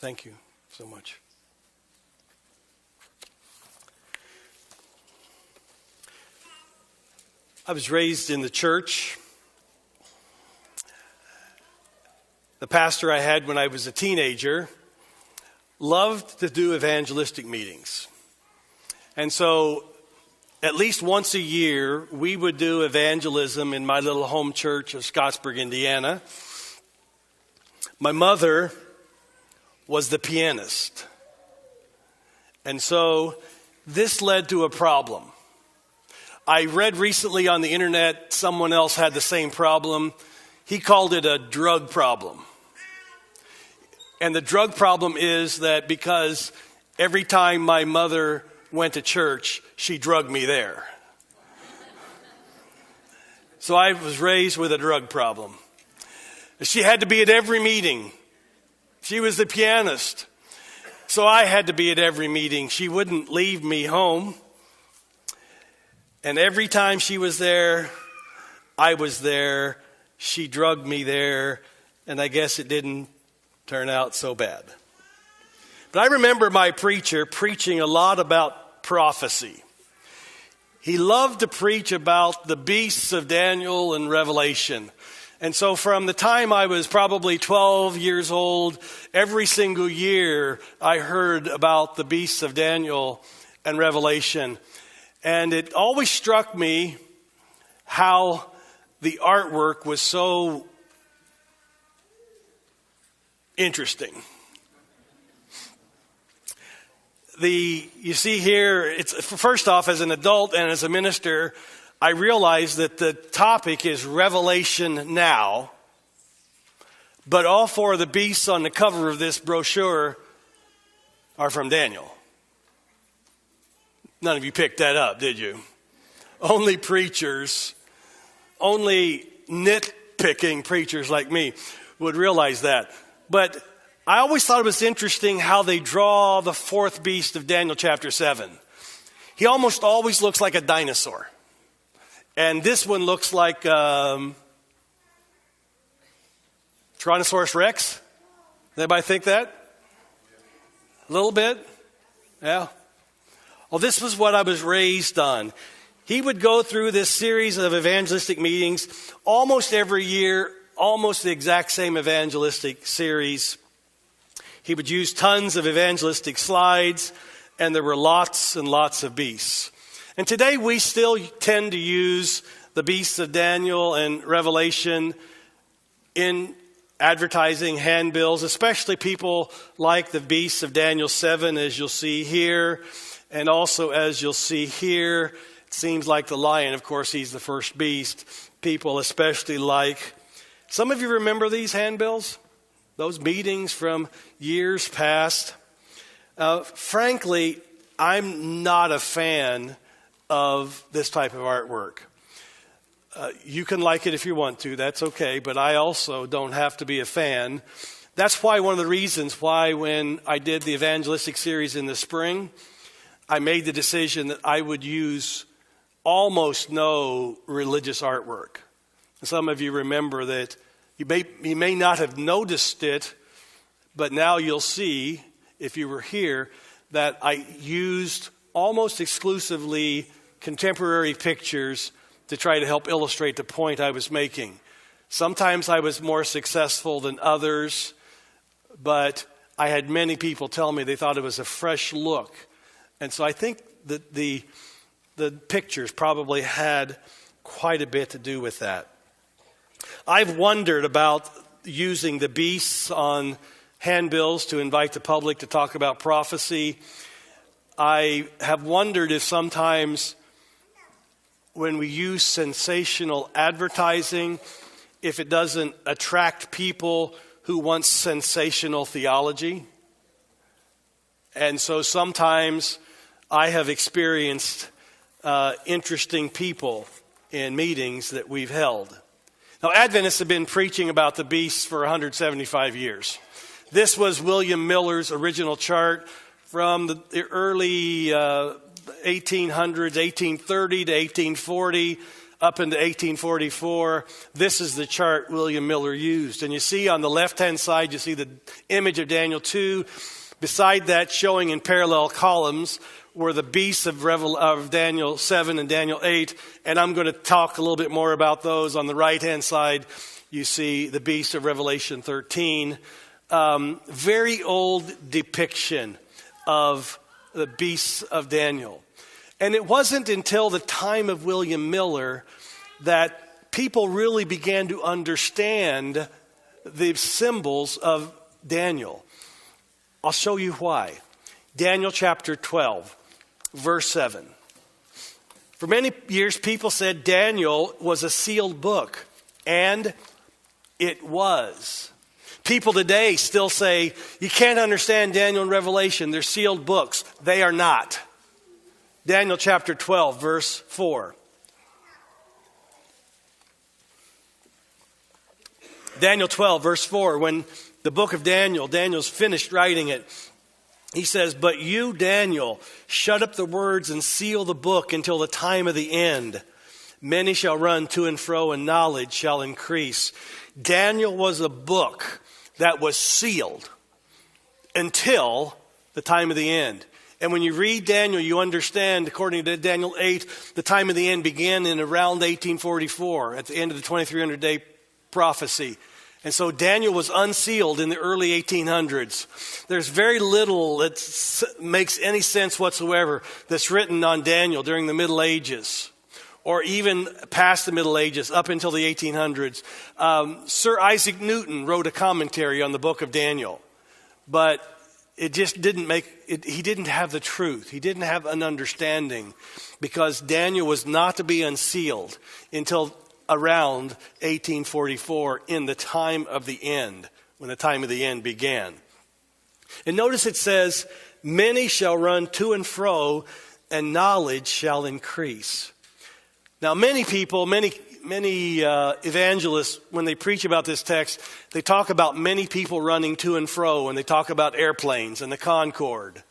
Thank you so much. I was raised in the church. The pastor I had when I was a teenager loved to do evangelistic meetings. And so at least once a year, we would do evangelism in my little home church of Scottsburg, Indiana. My mother was the pianist. And so this led to a problem. I read recently on the internet, someone else had the same problem. He called it a drug problem. And the drug problem is that because every time my mother went to church, she drugged me there. So I was raised with a drug problem. She had to be at every meeting. She was the pianist. So I had to be at every meeting. She wouldn't leave me home. And every time she was there, I was there. She drugged me there. And I guess it didn't turn out so bad. But I remember my preacher preaching a lot about prophecy. He loved to preach about the beasts of Daniel and Revelation. And so from the time I was probably 12 years old, every single year I heard about the beasts of Daniel and Revelation. And it always struck me how the artwork was so interesting. You see here, it's first off, as an adult and as a minister, I realized that the topic is Revelation now. But all four of the beasts on the cover of this brochure are from Daniel. None of you picked that up, did you? Only preachers, only nitpicking preachers like me would realize that. But I always thought it was interesting how they draw the fourth beast of Daniel chapter 7. He almost always looks like a dinosaur. And this one looks like Tyrannosaurus Rex. Does anybody think that? A little bit? Yeah. Well, this was what I was raised on. He would go through this series of evangelistic meetings almost every year, almost the exact same evangelistic series. He would use tons of evangelistic slides, and there were lots and lots of beasts. And today we still tend to use the beasts of Daniel and Revelation in advertising handbills, especially people like the beasts of Daniel 7, as you'll see here. And also, as you'll see here, it seems like the lion, of course, he's the first beast. People especially like. Some of you remember these handbills? Those meetings from years past? Frankly, I'm not a fan of this type of artwork. You can like it if you want to, that's okay, but I also don't have to be a fan. That's why one of the reasons why when I did the evangelistic series in the spring, I made the decision that I would use almost no religious artwork. Some of you remember that you may not have noticed it, but now you'll see, if you were here, that I used almost exclusively contemporary pictures to try to help illustrate the point I was making. Sometimes I was more successful than others, but I had many people tell me they thought it was a fresh look. And so I think that the pictures probably had quite a bit to do with that. I've wondered about using the beasts on handbills to invite the public to talk about prophecy. I have wondered if sometimes when we use sensational advertising, if it doesn't attract people who want sensational theology. And so sometimes I have experienced interesting people in meetings that we've held. Now, Adventists have been preaching about the beasts for 175 years. This was William Miller's original chart from the early 1800s, 1830 to 1840. up into 1844. This is the chart William Miller used. And you see on the left-hand side, you see the image of Daniel 2. Beside that, showing in parallel columns, were the beasts of Daniel 7 and Daniel 8. And I'm going to talk a little bit more about those. On the right-hand side, you see the beast of Revelation 13. Very old depiction of the beasts of Daniel. And it wasn't until the time of William Miller that people really began to understand the symbols of Daniel. I'll show you why. Daniel chapter 12, verse 7. For many years, people said Daniel was a sealed book, and it was. People today still say, you can't understand Daniel and Revelation. They're sealed books. They are not. Daniel chapter 12, verse 4. Daniel 12, verse 4. When the book of Daniel's finished writing it, he says, but you, Daniel, shut up the words and seal the book until the time of the end. Many shall run to and fro, and knowledge shall increase. Daniel was a book that was sealed until the time of the end. And when you read Daniel, you understand, according to Daniel 8, the time of the end began in around 1844, at the end of the 2300-day prophecy. And so Daniel was unsealed in the early 1800s. There's very little that makes any sense whatsoever that's written on Daniel during the Middle Ages, or even past the Middle Ages, up until the 1800s. Sir Isaac Newton wrote a commentary on the book of Daniel, but it just didn't make it. He didn't have the truth. He didn't have an understanding, because Daniel was not to be unsealed until around 1844, in the time of the end, when the time of the end began. And notice it says, many shall run to and fro, and knowledge shall increase. Now, many people, many evangelists, when they preach about this text, they talk about many people running to and fro, and they talk about airplanes and the Concorde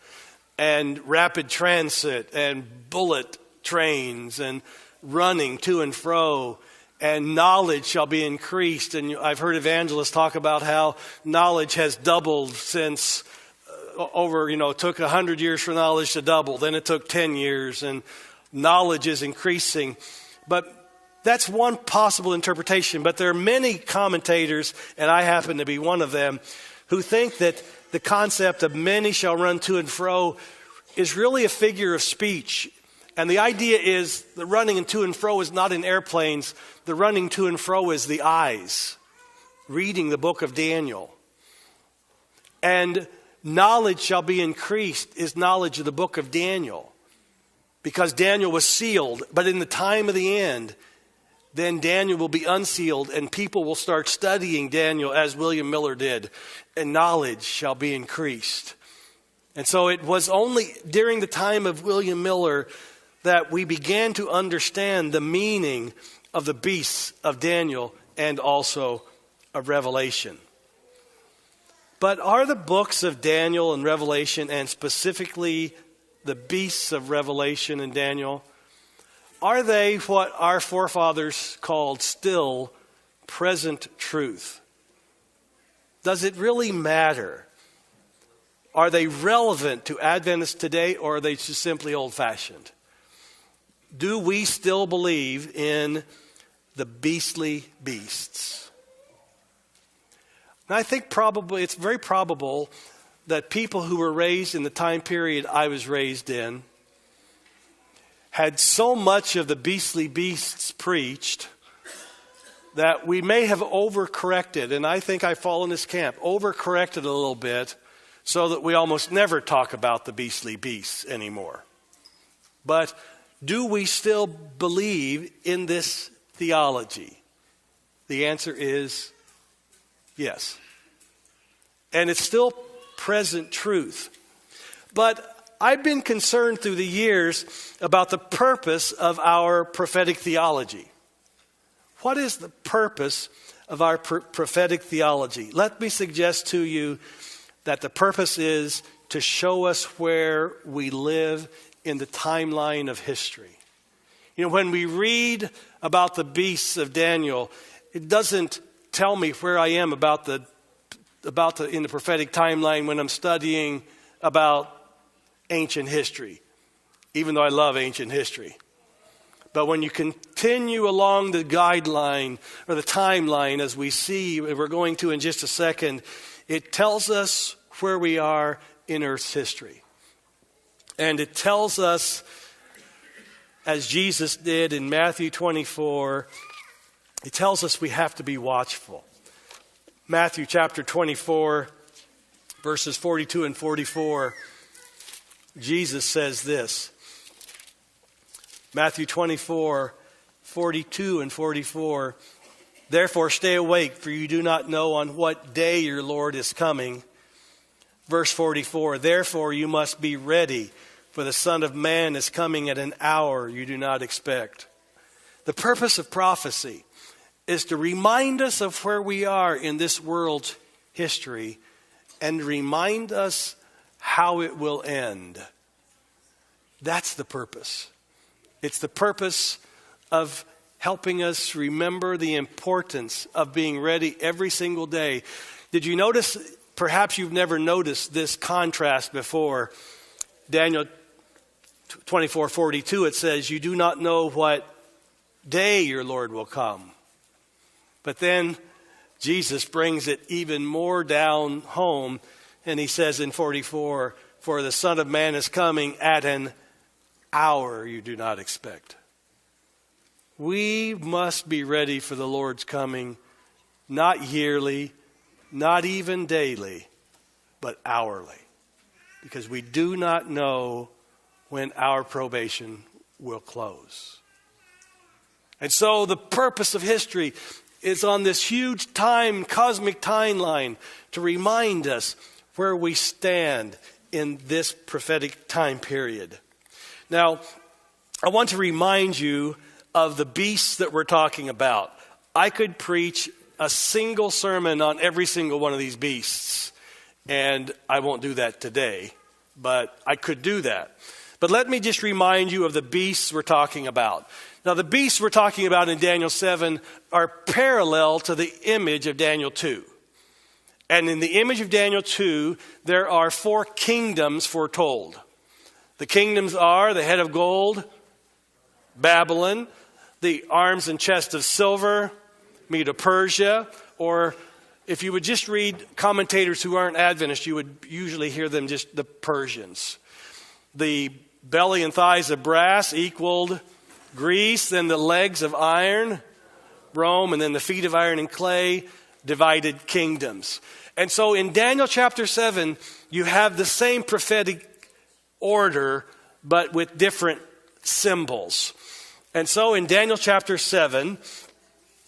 and rapid transit and bullet trains and running to and fro, and knowledge shall be increased. And I've heard evangelists talk about how knowledge has doubled since it took 100 years for knowledge to double. Then it took 10 years, and knowledge is increasing. But that's one possible interpretation. But there are many commentators, and I happen to be one of them, who think that the concept of many shall run to and fro is really a figure of speech. And the idea is the running to and fro is not in airplanes. The running to and fro is the eyes, reading the book of Daniel. And knowledge shall be increased is knowledge of the book of Daniel, because Daniel was sealed. But in the time of the end, then Daniel will be unsealed, and people will start studying Daniel as William Miller did, and knowledge shall be increased. And so it was only during the time of William Miller that we began to understand the meaning of the beasts of Daniel and also of Revelation. But are the books of Daniel and Revelation, and specifically the beasts of Revelation and Daniel, are they what our forefathers called still present truth? Does it really matter? Are they relevant to Adventists today, or are they just simply old-fashioned? Do we still believe in the beastly beasts? And I think it's very probable that people who were raised in the time period I was raised in had so much of the beastly beasts preached that we may have overcorrected, and I think I fall in this camp, overcorrected a little bit so that we almost never talk about the beastly beasts anymore. But do we still believe in this theology? The answer is yes. And it's still present truth. But I've been concerned through the years about the purpose of our prophetic theology. What is the purpose of our prophetic theology? Let me suggest to you that the purpose is to show us where we live in the timeline of history. You know, when we read about the beasts of Daniel, it doesn't tell me where I am about the in the prophetic timeline when I'm studying about ancient history, even though I love ancient history. But when you continue along the guideline or the timeline, as we see, we're going to in just a second, it tells us where we are in Earth's history. And it tells us, as Jesus did in Matthew 24, it tells us we have to be watchful. Matthew chapter 24, verses 42 and 44, Jesus says this. Matthew 24, 42 and 44, therefore stay awake, for you do not know on what day your Lord is coming. Verse 44, therefore you must be ready, for the Son of Man is coming at an hour you do not expect. The purpose of prophecy is to remind us of where we are in this world's history and remind us how it will end. That's the purpose. It's the purpose of helping us remember the importance of being ready every single day. Did you notice, perhaps you've never noticed this contrast before, Daniel 24:42, it says, you do not know what day your Lord will come. But then Jesus brings it even more down home, and he says in 44, for the Son of Man is coming at an hour you do not expect. We must be ready for the Lord's coming, not yearly, not even daily, but hourly. Because we do not know when our probation will close. And so the purpose of history is on this huge cosmic timeline to remind us where we stand in this prophetic time period. Now, I want to remind you of the beasts that we're talking about. I could preach a single sermon on every single one of these beasts, and I won't do that today, but I could do that. But let me just remind you of the beasts we're talking about. Now, the beasts we're talking about in Daniel 7 are parallel to the image of Daniel 2. And in the image of Daniel 2, there are 4 kingdoms foretold. The kingdoms are the head of gold, Babylon, the arms and chest of silver, Medo-Persia, or if you would just read commentators who aren't Adventist, you would usually hear them just the Persians. The belly and thighs of brass equaled Greece, then the legs of iron, Rome, and then the feet of iron and clay, divided kingdoms. And so in Daniel chapter 7, you have the same prophetic order, but with different symbols. And so in Daniel chapter 7,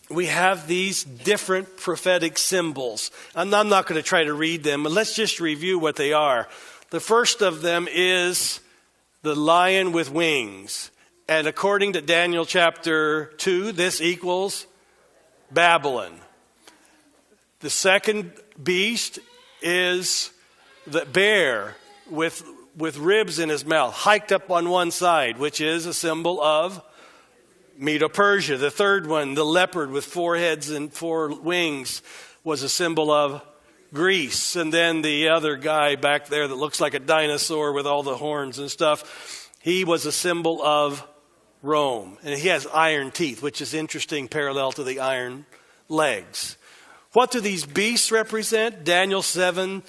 we have these different prophetic symbols. And I'm not going to try to read them, but let's just review what they are. The first of them is the lion with wings. And according to Daniel chapter 2, this equals Babylon. The second beast is the bear with ribs in his mouth, hiked up on one side, which is a symbol of Medo-Persia. The third one, the leopard with 4 heads and 4 wings, was a symbol of Greece. And then the other guy back there that looks like a dinosaur with all the horns and stuff, he was a symbol of Rome. And he has iron teeth, which is interesting, parallel to the iron legs. What do these beasts represent? Daniel 7,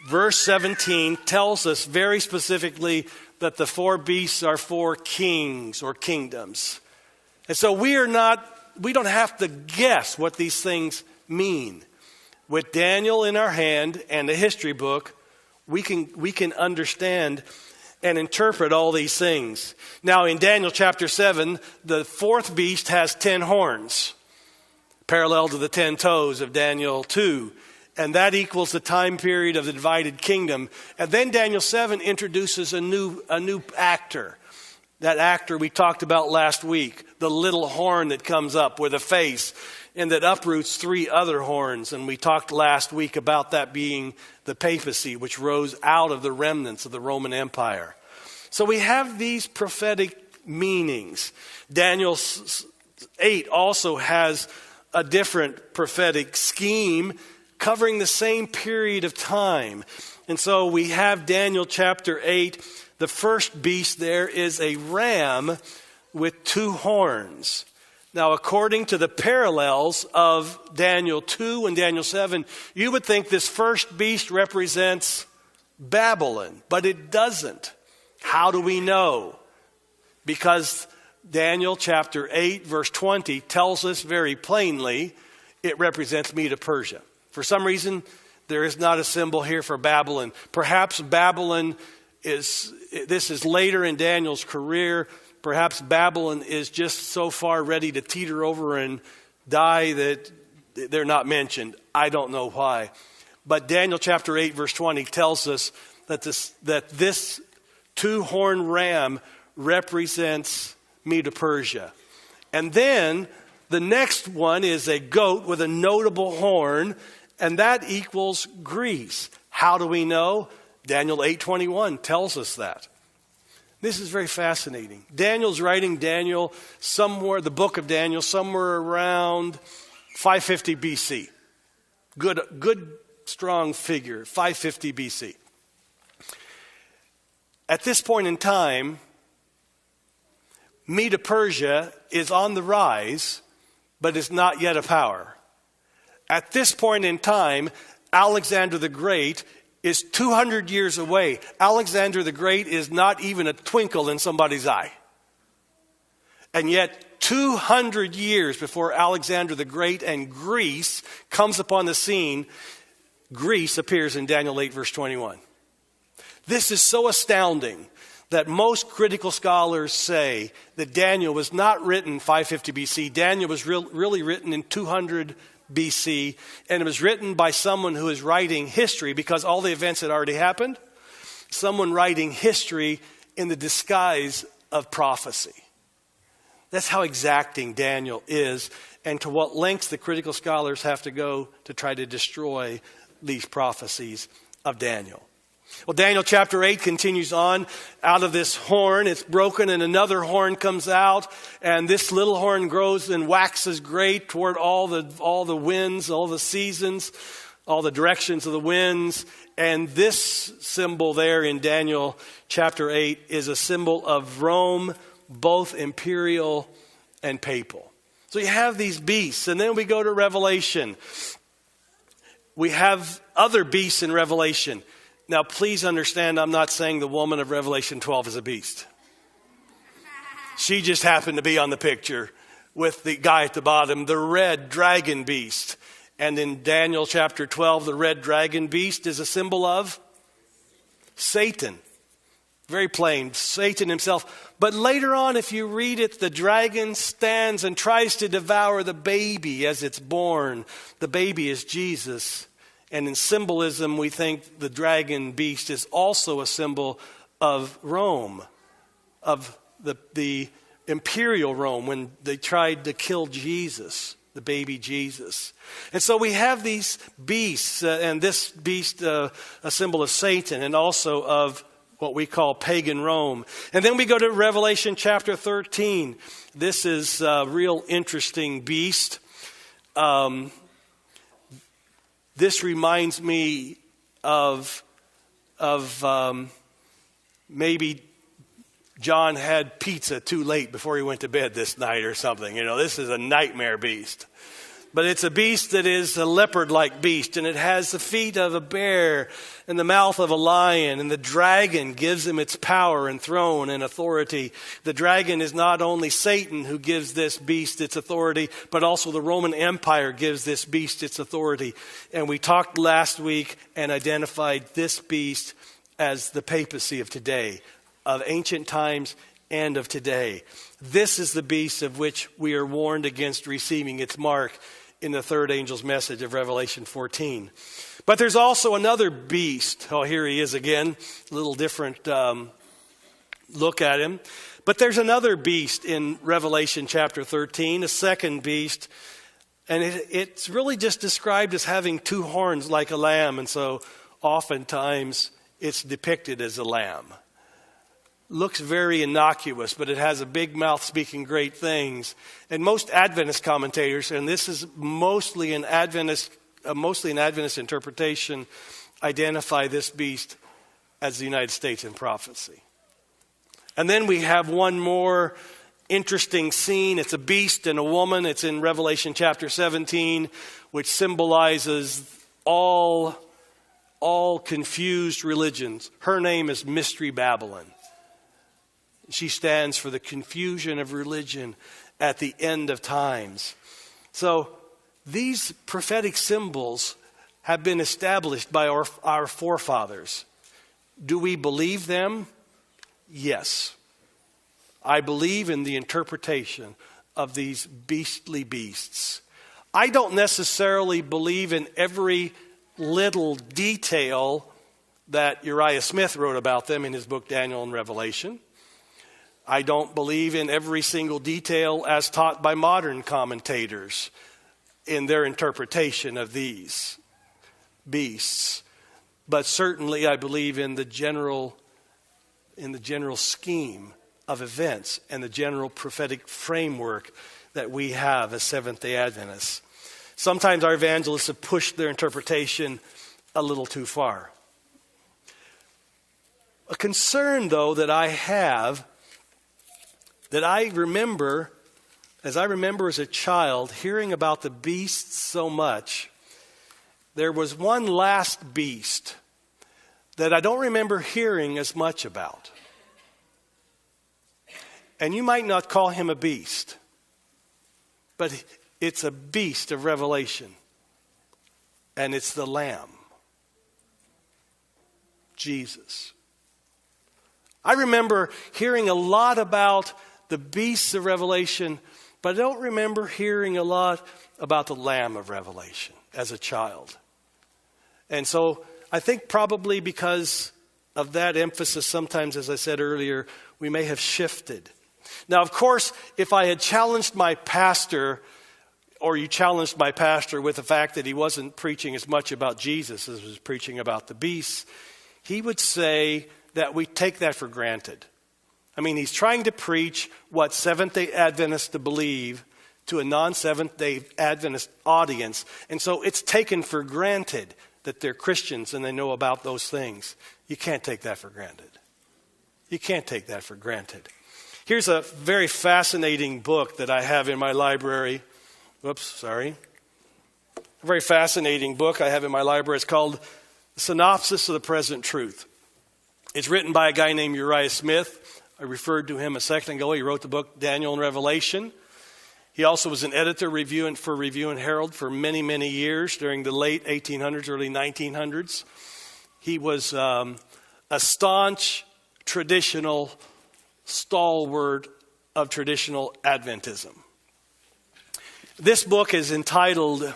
verse 17 tells us very specifically that the 4 beasts are 4 kings or kingdoms. And so we don't have to guess what these things mean. With Daniel in our hand and the history book, we can understand and interpret all these things. Now in Daniel chapter 7, the 4th beast has 10 horns, parallel to the 10 toes of Daniel 2. And that equals the time period of the divided kingdom. And then Daniel 7 introduces a new actor. That actor we talked about last week, the little horn that comes up with a face and that uproots 3 other horns. And we talked last week about that being the papacy, which rose out of the remnants of the Roman Empire. So we have these prophetic meanings. Daniel 8 also has a different prophetic scheme covering the same period of time. And so we have Daniel chapter 8. The first beast there is a ram with 2 horns. Now, according to the parallels of Daniel 2 and Daniel 7, you would think this first beast represents Babylon, but it doesn't. How do we know? Because Daniel chapter 8, verse 20 tells us very plainly it represents Medo-Persia. For some reason, there is not a symbol here for Babylon. Perhaps Babylon this is later in Daniel's career. Perhaps Babylon is just so far ready to teeter over and die that they're not mentioned. I don't know why. But Daniel chapter 8, verse 20 tells us that this 2-horn ram represents Medo-Persia. And then the next one is a goat with a notable horn, and that equals Greece. How do we know? Daniel 8:21 tells us that. This is very fascinating. Daniel's writing the book of Daniel, somewhere around 550 BC. Good, strong figure, 550 BC. At this point in time, Medo-Persia is on the rise, but is not yet a power. At this point in time, Alexander the Great is 200 years away. Alexander the Great is not even a twinkle in somebody's eye. And yet, 200 years before Alexander the Great and Greece comes upon the scene, Greece appears in Daniel 8, verse 21. This is so astounding that most critical scholars say that Daniel was not written 550 BC. Daniel was really written in 200 BC, and it was written by someone who is writing history because all the events had already happened. Someone writing history in the disguise of prophecy. That's how exacting Daniel is, and to what lengths the critical scholars have to go to try to destroy these prophecies of Daniel. Well, Daniel chapter 8 continues on. Out of this horn, it's broken, and another horn comes out, and this little horn grows and waxes great toward all the winds, all the seasons, all the directions of the winds. And this symbol there in Daniel chapter 8 is a symbol of Rome, both imperial and papal. So you have these beasts, and then we go to Revelation. We have other beasts in Revelation. Now, please understand, I'm not saying the woman of Revelation 12 is a beast. She just happened to be on the picture with the guy at the bottom, the red dragon beast. And in Daniel chapter 12, the red dragon beast is a symbol of Satan. Very plain, Satan himself. But later on, if you read it, the dragon stands and tries to devour the baby as it's born. The baby is Jesus. And in symbolism, we think the dragon beast is also a symbol of Rome, of the imperial Rome when they tried to kill Jesus, the baby Jesus. And so we have these beasts, and this beast a symbol of Satan and also of what we call pagan Rome. And then we go to Revelation chapter 13. This is a real interesting beast. This reminds me of maybe John had pizza too late before he went to bed this night or something. You know, this is a nightmare beast. But it's a beast that is a leopard-like beast, and it has the feet of a bear and the mouth of a lion, and the dragon gives him its power and throne and authority. The dragon is not only Satan who gives this beast its authority, but also the Roman Empire gives this beast its authority. And we talked last week and identified this beast as the papacy of today, of ancient times and of today. This is the beast of which we are warned against receiving its mark in the third angel's message of Revelation 14. But there's also another beast. Oh, here he is again. A little different look at him. But there's another beast in Revelation chapter 13, a second beast. And it's really just described as having 2 horns like a lamb. And so oftentimes it's depicted as a lamb. looks very innocuous, but it has a big mouth speaking great things. And most Adventist commentators, and this is mostly an Adventist interpretation, identify this beast as the United States in prophecy. And then we have one more interesting scene. It's a beast and a woman. It's in Revelation chapter 17, which symbolizes all confused religions. Her name is Mystery Babylon. She stands for the confusion of religion at the end of times. So these prophetic symbols have been established by our forefathers. Do we believe them? Yes. I believe in the interpretation of these beastly beasts. I don't necessarily believe in every little detail that Uriah Smith wrote about them in his book Daniel and Revelation. I don't believe in every single detail as taught by modern commentators in their interpretation of these beasts. But certainly I believe in the general scheme of events and the general prophetic framework that we have as Seventh-day Adventists. Sometimes our evangelists have pushed their interpretation a little too far. A concern, though, that I have, that I remember as a child, hearing about the beasts so much, there was one last beast that I don't remember hearing as much about. And you might not call him a beast, but it's a beast of Revelation. And it's the Lamb, Jesus. I remember hearing a lot about the beasts of Revelation, but I don't remember hearing a lot about the Lamb of Revelation as a child. And so I think probably because of that emphasis, sometimes, as I said earlier, we may have shifted. Now, of course, if I had challenged my pastor, or you challenged my pastor with the fact that he wasn't preaching as much about Jesus as he was preaching about the beasts, he would say that we take that for granted. I mean, he's trying to preach what Seventh-day Adventists to believe to a non-Seventh-day Adventist audience. And so it's taken for granted that they're Christians and they know about those things. You can't take that for granted. You can't take that for granted. Here's a very fascinating book that I have in my library. A very fascinating book I have in my library. It's called Synopsis of the Present Truth. It's written by a guy named Uriah Smith. I referred to him a second ago. He wrote the book Daniel and Revelation. He also was an editor for Review and Herald for many, many years during the late 1800s, early 1900s. He was a staunch traditional stalwart of traditional Adventism. This book is entitled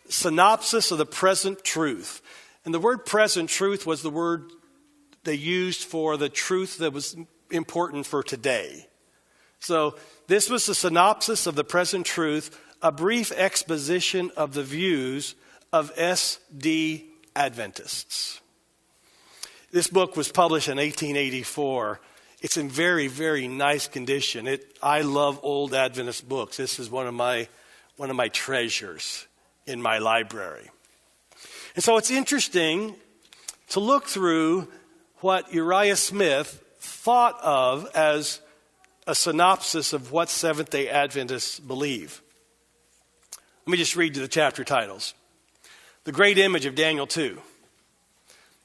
Synopsis of the Present Truth. And the word present truth was the word they used for the truth that was important for today. So this was the synopsis of the present truth, a brief exposition of the views of SD Adventists. This book was published in 1884. It's in very, very nice condition. I love old Adventist books. This is one of my treasures in my library. And so it's interesting to look through what Uriah Smith thought of as a synopsis of what Seventh-day Adventists believe. Let me just read you the chapter titles. The Great Image of Daniel 2.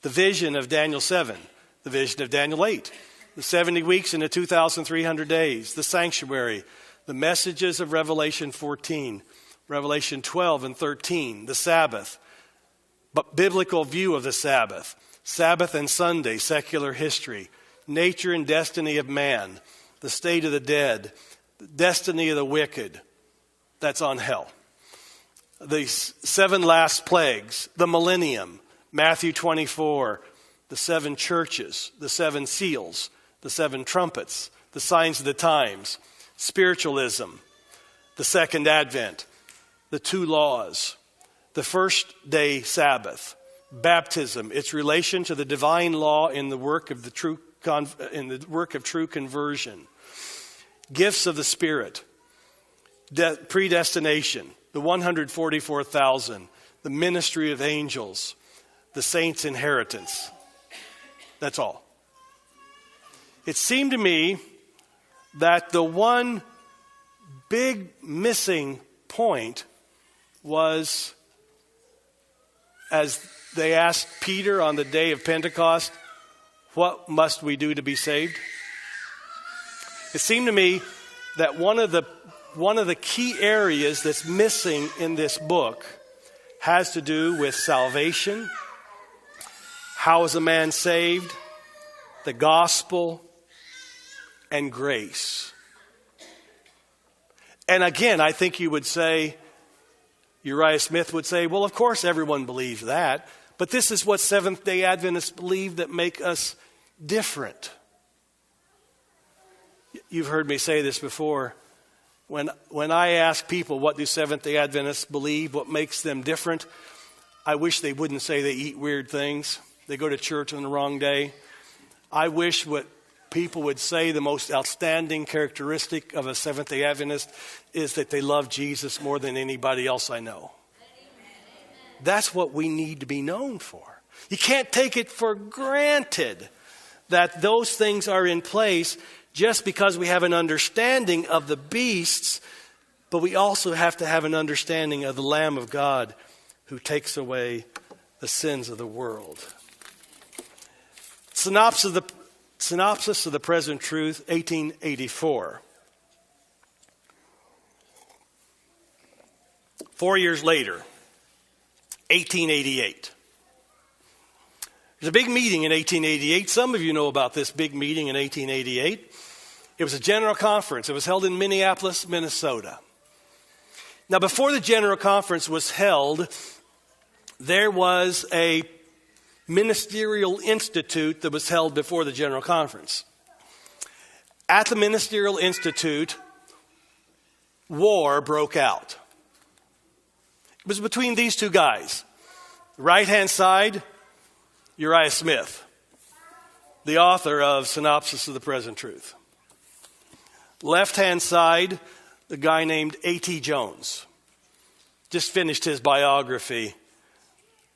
The Vision of Daniel 7. The Vision of Daniel 8. The 70 weeks and the 2,300 days. The Sanctuary. The Messages of Revelation 14. Revelation 12 and 13. The Sabbath. But biblical view of the Sabbath. Sabbath and Sunday. Secular history. Nature and destiny of man. The state of the dead. The destiny of the wicked. That's on hell. The 7 last plagues. The millennium. Matthew 24. The 7 churches. The 7 seals. The 7 trumpets. The signs of the times. Spiritualism. The second advent. The 2 laws. The first day Sabbath. Baptism. Its relation to the divine law in the work of the true work of true conversion. Gifts of the Spirit, predestination, the 144,000, the ministry of angels, the saints' inheritance. That's all. It seemed to me that the one big missing point was, as they asked Peter on the day of Pentecost, what must we do to be saved? It seemed to me that one of the key areas that's missing in this book has to do with salvation. How is a man saved? The gospel and grace. And again, I think you would say, Uriah Smith would say, well, of course everyone believes that. But this is what Seventh-day Adventists believe that make us different. You've heard me say this before. When I ask people what do Seventh-day Adventists believe, what makes them different, I wish they wouldn't say they eat weird things. They go to church on the wrong day. I wish what people would say the most outstanding characteristic of a Seventh-day Adventist is that they love Jesus more than anybody else I know. That's what we need to be known for. You can't take it for granted that those things are in place just because we have an understanding of the beasts, but we also have to have an understanding of the Lamb of God who takes away the sins of the world. Synopsis of the Present Truth, 1884. 4 years later, 1888. There's a big meeting in 1888. Some of you know about this big meeting in 1888. It was a general conference. It was held in Minneapolis, Minnesota. Now, before the general conference was held, there was a ministerial institute that was held before the general conference. At the ministerial institute, war broke out. It was between these two guys. Right-hand side, Uriah Smith, the author of Synopsis of the Present Truth. Left-hand side, the guy named A.T. Jones. Just finished his biography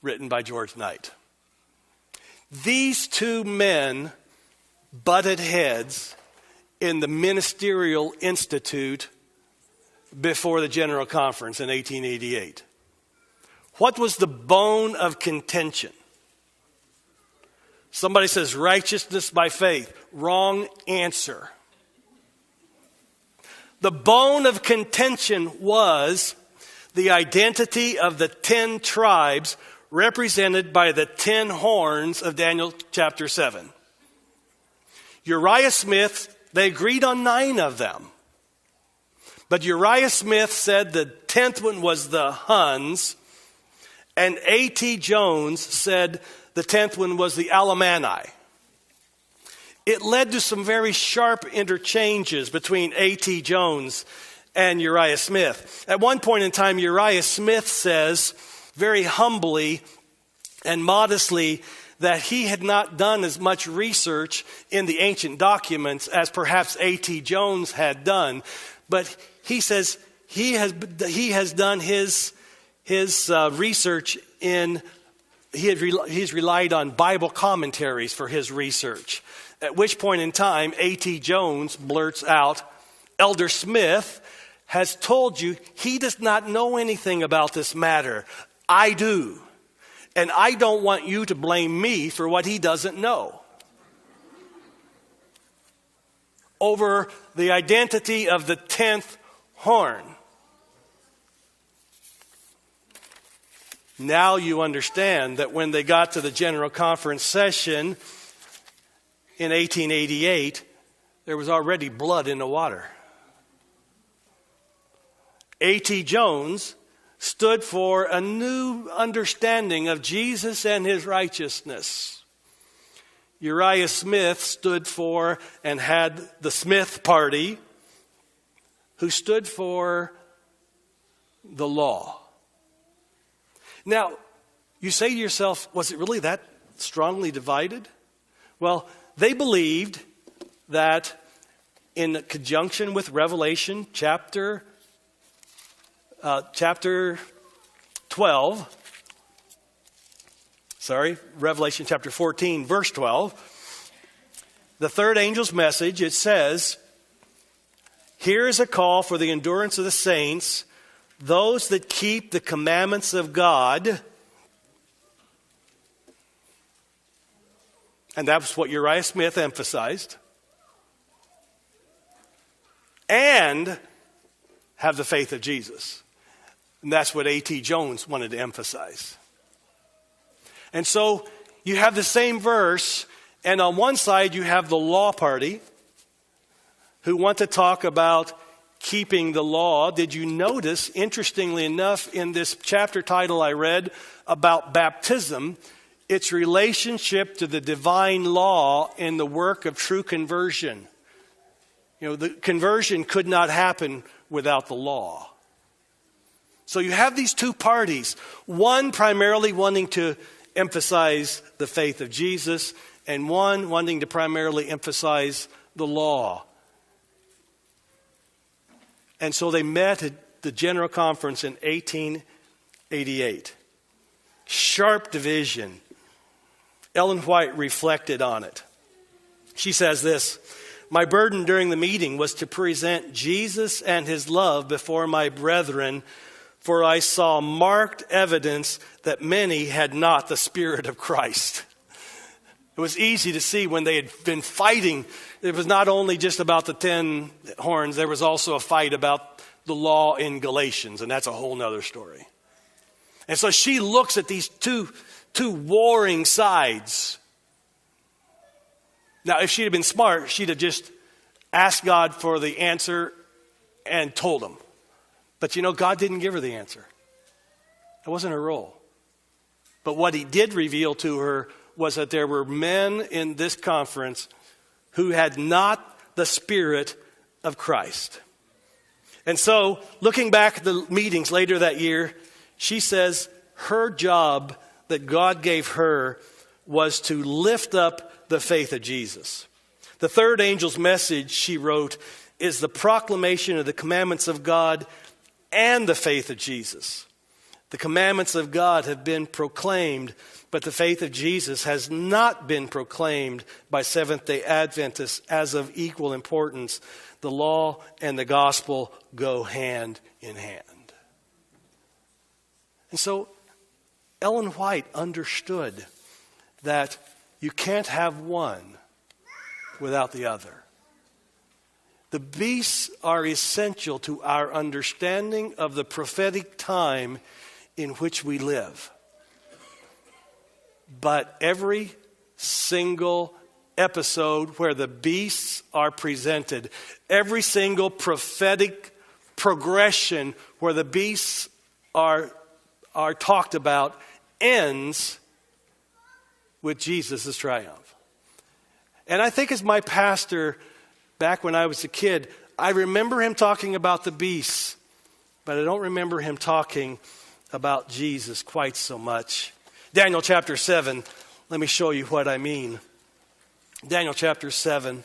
written by George Knight. These two men butted heads in the ministerial institute before the general conference in 1888. What was the bone of contention? Somebody says righteousness by faith. Wrong answer. The bone of contention was the identity of the 10 tribes represented by the 10 horns of Daniel chapter 7. Uriah Smith, they agreed on 9 of them. But Uriah Smith said the 10th one was the Huns, and A.T. Jones said the 10th one was the Alemanni. It led to some very sharp interchanges between A.T. Jones and Uriah Smith. At one point in time, Uriah Smith says, very humbly and modestly, that he had not done as much research in the ancient documents as perhaps A.T. Jones had done. But he says he has done his research in, he's relied on Bible commentaries for his research. At which point in time, A.T. Jones blurts out, Elder Smith has told you he does not know anything about this matter. I do. And I don't want you to blame me for what he doesn't know. Over the identity of the 10th horn. Now you understand that when they got to the General Conference session in 1888, there was already blood in the water. A.T. Jones stood for a new understanding of Jesus and his righteousness. Uriah Smith stood for and had the Smith Party, who stood for the law. Now, you say to yourself, was it really that strongly divided? Well, they believed that in conjunction with Revelation chapter 12, Revelation chapter 14, verse 12, the third angel's message, it says, "Here is a call for the endurance of the saints, those that keep the commandments of God." And that's what Uriah Smith emphasized. "And have the faith of Jesus." And that's what A.T. Jones wanted to emphasize. And so you have the same verse, and on one side you have the law party who want to talk about keeping the law. Did you notice, interestingly enough, in this chapter title I read about baptism, its relationship to the divine law in the work of true conversion? The conversion could not happen without the law. So you have these two parties, one primarily wanting to emphasize the faith of Jesus, and one wanting to primarily emphasize the law. And so they met at the General Conference in 1888. Sharp division. Ellen White reflected on it. She says this, "My burden during the meeting was to present Jesus and his love before my brethren, for I saw marked evidence that many had not the Spirit of Christ." It was easy to see when they had been fighting. It was not only just about the 10 horns, there was also a fight about the law in Galatians, and that's a whole nother story. And so she looks at these two warring sides. Now, if she'd have been smart, she'd have just asked God for the answer and told him. But God didn't give her the answer. It wasn't her role. But what he did reveal to her was that there were men in this conference who had not the Spirit of Christ. And so, looking back at the meetings later that year, she says her job that God gave her was to lift up the faith of Jesus. The third angel's message, she wrote, is the proclamation of the commandments of God and the faith of Jesus. The commandments of God have been proclaimed, but the faith of Jesus has not been proclaimed by Seventh-day Adventists as of equal importance. The law and the gospel go hand in hand. And so Ellen White understood that you can't have one without the other. The beasts are essential to our understanding of the prophetic time in which we live. But every single episode where the beasts are presented, every single prophetic progression where the beasts are talked about, ends with Jesus' triumph. And I think as my pastor, back when I was a kid, I remember him talking about the beasts, but I don't remember him talking about Jesus quite so much. Daniel chapter 7, let me show you what I mean. Daniel chapter 7.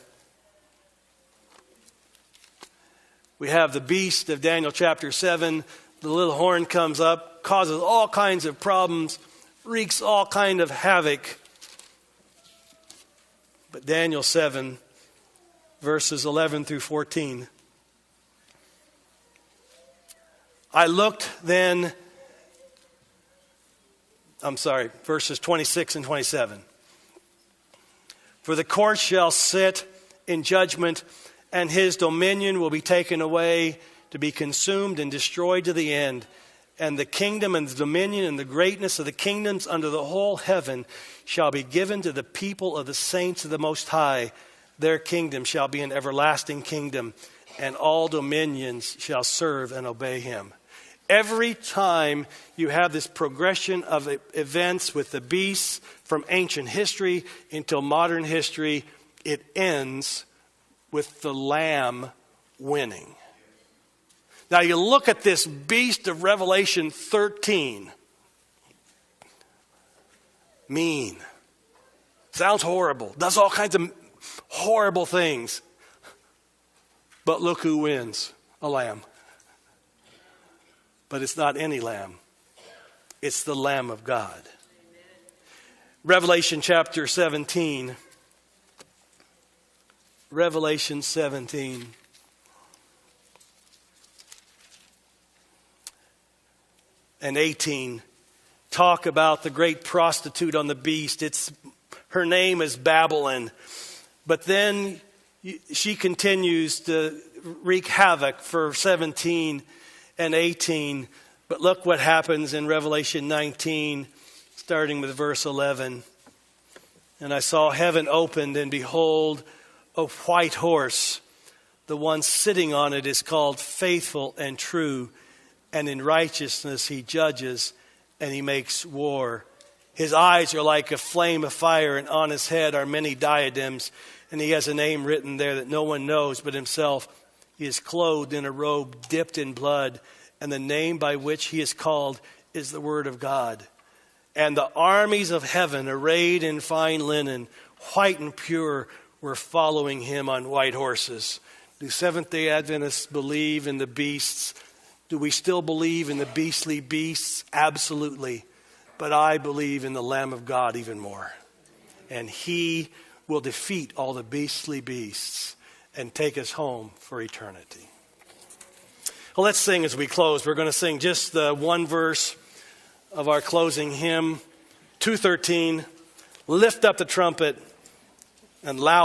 We have the beast of Daniel chapter 7. The little horn comes up, causes all kinds of problems, wreaks all kind of havoc. But Daniel 7, verses 11 through 14. I looked then, verses 26 and 27. For the court shall sit in judgment, and his dominion will be taken away to be consumed and destroyed to the end. And the kingdom and the dominion and the greatness of the kingdoms under the whole heaven shall be given to the people of the saints of the Most High. Their kingdom shall be an everlasting kingdom, and all dominions shall serve and obey him. Every time you have this progression of events with the beasts from ancient history until modern history, it ends with the Lamb winning. Now you look at this beast of Revelation 13. Mean. Sounds horrible. Does all kinds of horrible things. But look who wins, a lamb. But it's not any lamb. It's the Lamb of God. Revelation chapter 17. Revelation 17. And 18 talk about the great prostitute on the beast. Her name is Babylon. But then she continues to wreak havoc for 17 and 18. But look what happens in Revelation 19, starting with verse 11. And I saw heaven opened, and behold, a white horse. The one sitting on it is called Faithful and True, and in righteousness he judges, and he makes war. His eyes are like a flame of fire, and on his head are many diadems, and he has a name written there that no one knows but himself. He is clothed in a robe dipped in blood, and the name by which he is called is the Word of God. And the armies of heaven, arrayed in fine linen, white and pure, were following him on white horses. Do Seventh-day Adventists believe in the beasts? Do we still believe in the beastly beasts? Absolutely. But I believe in the Lamb of God even more. And he will defeat all the beastly beasts and take us home for eternity. Well, let's sing as we close. We're going to sing just the one verse of our closing hymn, 213. Lift up the trumpet and loud.